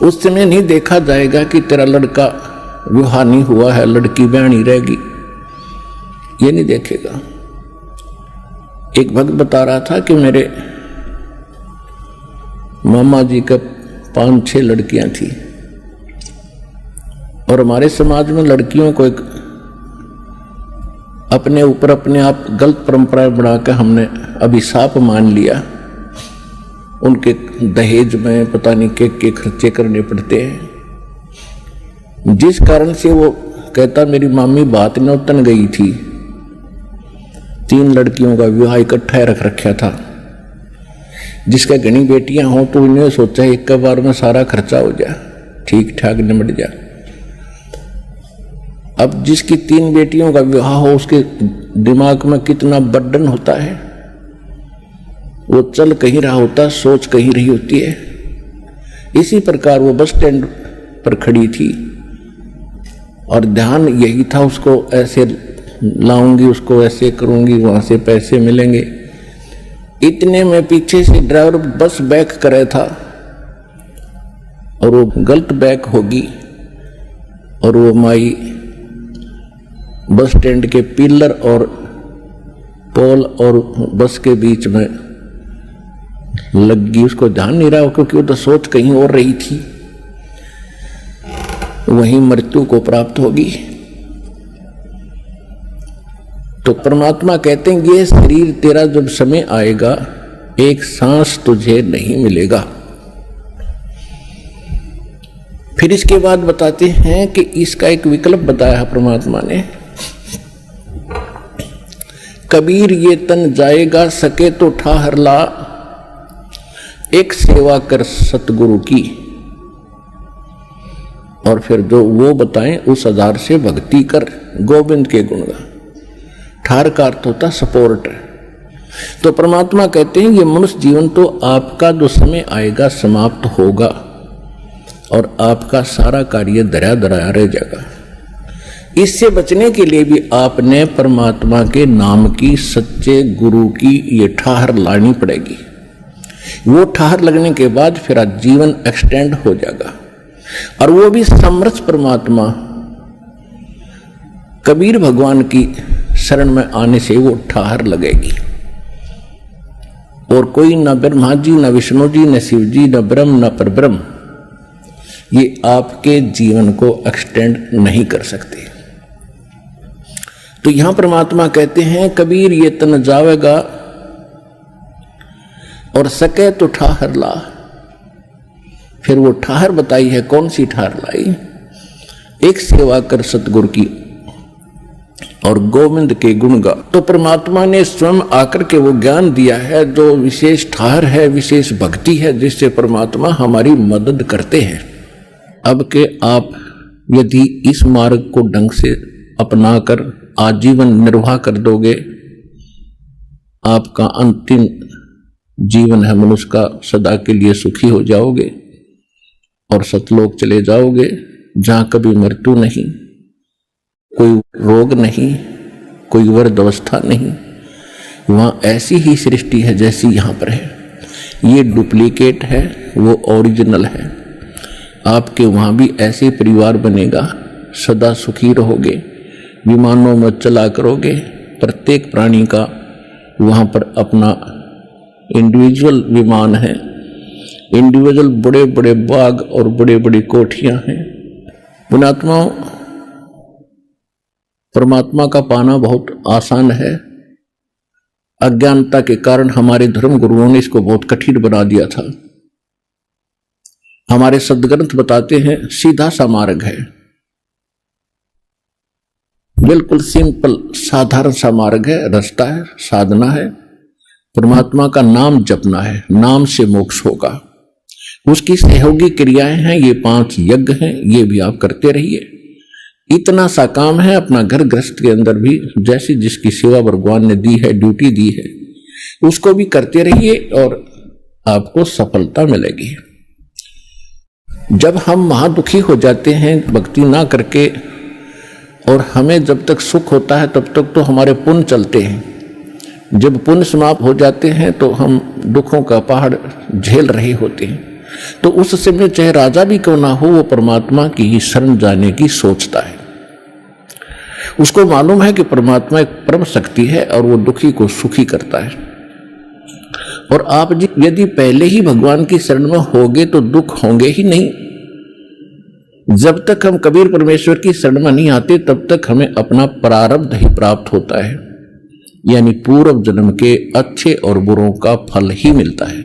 उस समय नहीं देखा जाएगा कि तेरा लड़का विवाह नहीं हुआ है, लड़की ब्याणी रहेगी, ये नहीं देखेगा। एक भक्त बता रहा था कि मेरे मामा जी का 5-6 लड़कियां थी और हमारे समाज में लड़कियों को एक अपने ऊपर अपने आप गलत परंपराएं बनाकर हमने अभिशाप मान लिया। उनके दहेज में पता नहीं के खर्चे करने पड़ते हैं, जिस कारण से वो कहता मेरी मामी बात न उतन गई थी, 3 लड़कियों का विवाह इकट्ठा रख रखा था। जिसका घनी बेटियां हों तो उन्हें सोचा एक बार में सारा खर्चा हो जाए, ठीक ठाक निमट जाए। अब जिसकी 3 बेटियों का विवाह हो उसके दिमाग में कितना बर्डन होता है, वो चल कहीं रहा होता, सोच कहीं रही होती है। इसी प्रकार वो बस स्टैंड पर खड़ी थी और ध्यान यही था, उसको ऐसे लाऊंगी, उसको ऐसे करूंगी, वहां से पैसे मिलेंगे। इतने में पीछे से ड्राइवर बस बैक करे था और वो गलत बैक होगी और वो माई बस स्टैंड के पिलर और पोल और बस के बीच में लग गई। उसको ध्यान नहीं रहा क्योंकि वो तो सोच कहीं और रही थी, वहीं मृत्यु को प्राप्त होगी। तो परमात्मा कहते हैं ये शरीर तेरा जब समय आएगा, एक सांस तुझे नहीं मिलेगा। फिर इसके बाद बताते हैं कि इसका एक विकल्प बताया है परमात्मा ने, कबीर ये तन जाएगा सके तो ठाहर ला, एक सेवा कर सतगुरु की। और फिर जो वो बताएं उस आधार से भक्ति कर, गोविंद के गुण गा। ठार का अर्थ होता सपोर्ट। तो परमात्मा कहते हैं ये मनुष्य जीवन तो आपका जो समय आएगा समाप्त होगा और आपका सारा कार्य दरा दराया रह जाएगा। इससे बचने के लिए भी आपने परमात्मा के नाम की, सच्चे गुरु की ये ठाहर लानी पड़ेगी। वो ठाहर लगने के बाद फिर जीवन एक्सटेंड हो जाएगा और वो भी समर्थ परमात्मा कबीर भगवान की शरण में आने से वो ठाहर लगेगी। और कोई न ब्रह्मा जी, न विष्णु जी, न शिव जी, न ब्रह्म, न परब्रह्म ये आपके जीवन को एक्सटेंड नहीं कर सकते। तो यहां परमात्मा कहते हैं कबीर ये तन जावेगा और सके तो ठाहर ला। फिर वो ठाहर बताई है, कौन सी ठाहर लाई? एक सेवा कर सतगुरु की और गोविंद के गुण गा। तो परमात्मा ने स्वयं आकर के वो ज्ञान दिया है जो विशेष ठाहर है, विशेष भक्ति है, जिससे परमात्मा हमारी मदद करते हैं। अब के आप यदि इस मार्ग को ढंग से अपनाकर आजीवन निर्वाह कर दोगे, आपका अंतिम जीवन है मनुष्य का, सदा के लिए सुखी हो जाओगे और सतलोक चले जाओगे, जहां कभी मृत्यु नहीं, कोई रोग नहीं, कोई वृद्ध अवस्था नहीं। वहां ऐसी ही सृष्टि है जैसी यहां पर है। ये डुप्लीकेट है, वो ओरिजिनल है। आपके वहां भी ऐसे परिवार बनेगा, सदा सुखी रहोगे, विमानों में चला करोगे। प्रत्येक प्राणी का वहां पर अपना इंडिविजुअल विमान है, इंडिविजुअल बड़े बड़े बाग और बड़े बड़ी कोठियां हैं। पुण्यात्माओं, परमात्मा का पाना बहुत आसान है। अज्ञानता के कारण हमारे धर्म गुरुओं ने इसको बहुत कठिन बना दिया था। हमारे सद्ग्रंथ बताते हैं सीधा सा मार्ग है, बिल्कुल सिंपल साधारण सा मार्ग है, रास्ता है, साधना है। परमात्मा का नाम जपना है, नाम से मोक्ष होगा। उसकी सहयोगी क्रियाएं हैं, ये 5 यज्ञ हैं, ये भी आप करते रहिए। इतना सा काम है, अपना घर गृहस्थ के अंदर भी जैसी जिसकी सेवा भगवान ने दी है, ड्यूटी दी है, उसको भी करते रहिए और आपको सफलता मिलेगी। जब हम महादुखी हो जाते हैं भक्ति ना करके, और हमें जब तक सुख होता है तब तक तो हमारे पुण्य चलते हैं। जब पुण्य समाप्त हो जाते हैं तो हम दुखों का पहाड़ झेल रहे होते हैं। तो उस समय चाहे राजा भी क्यों ना हो, वो परमात्मा की ही शरण जाने की सोचता है। उसको मालूम है कि परमात्मा एक परम शक्ति है और वो दुखी को सुखी करता है। और आप यदि पहले ही भगवान की शरण में होगे तो दुख होंगे ही नहीं। जब तक हम कबीर परमेश्वर की शरण में नहीं आते तब तक हमें अपना प्रारब्ध ही प्राप्त होता है, यानी पूर्व जन्म के अच्छे और बुरों का फल ही मिलता है।